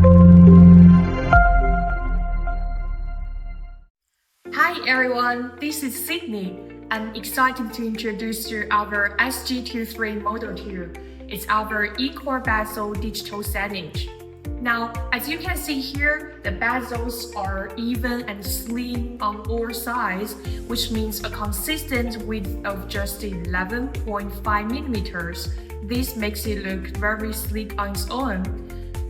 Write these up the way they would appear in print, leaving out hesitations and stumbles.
Hi everyone, this is Signage. I'm excited to introduce you our SG23 Model 2. It's our E-Core Bezel digital signage. Now, as you can see here, the bezels are even and slim on all sides, which means a consistent width of just 11.5 millimeters. This makes it look very sleek on its own.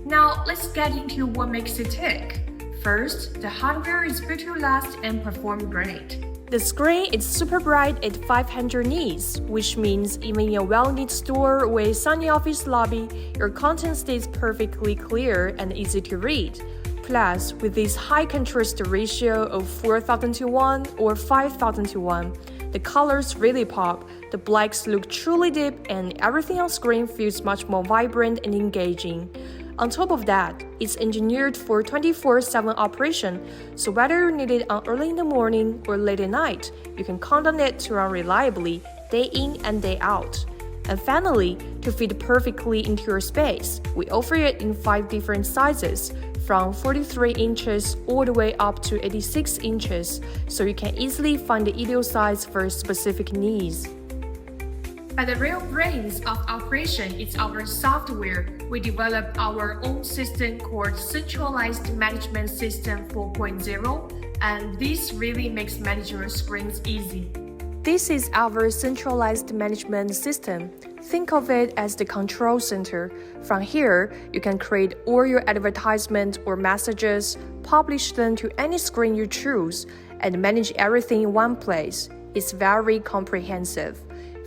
Now, let's get into what makes it tick. First, the hardware is built to last and perform great. The screen is super bright at 500 nits, which means even in a well-lit store or a sunny office lobby, your content stays perfectly clear and easy to read. Plus, with this high contrast ratio of 4000:1 or 5000:1, the colors really pop, the blacks look truly deep, and everything on screen feels much more vibrant and engaging. On top of that, it's engineered for 24/7 operation, so whether you need it on early in the morning or late at night, you can count on it to run reliably, day in and day out. And finally, to fit perfectly into your space, we offer it in 5 different sizes, from 43 inches all the way up to 86 inches, so you can easily find the ideal size for specific needs. But the real brains of operation is our software. We developed our own system called Centralized Management System 4.0, and this really makes managing your screens easy. This is our centralized management system. Think of it as the control center. From here, you can create all your advertisements or messages, publish them to any screen you choose, and manage everything in one place. It's very comprehensive.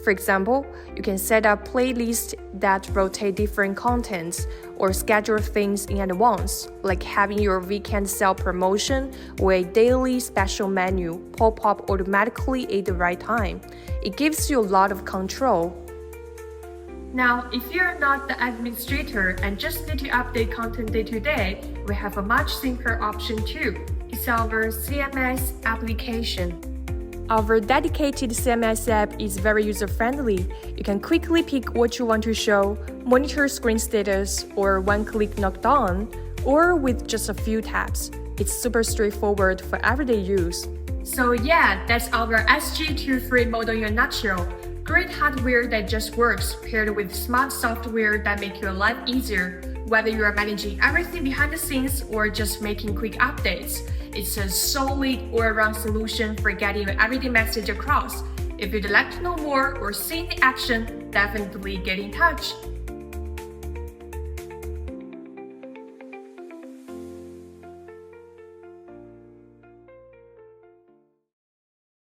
For example, you can set up playlists that rotate different contents or schedule things in advance, like having your weekend sale promotion or a daily special menu pop up automatically at the right time. It gives you a lot of control. Now, if you're not the administrator and just need to update content day to day, we have a much simpler option too. It's our CMS application. Our dedicated CMS app is very user-friendly. You can quickly pick what you want to show, monitor screen status, or one-click knockdown, or with just a few taps. It's super straightforward for everyday use. So yeah, that's our SG23 model in a nutshell. Great hardware that just works, paired with smart software that make your life easier. Whether you are managing everything behind the scenes or just making quick updates, it's a solid all-around solution for getting your everyday message across. If you'd like to know more or see in action, definitely get in touch.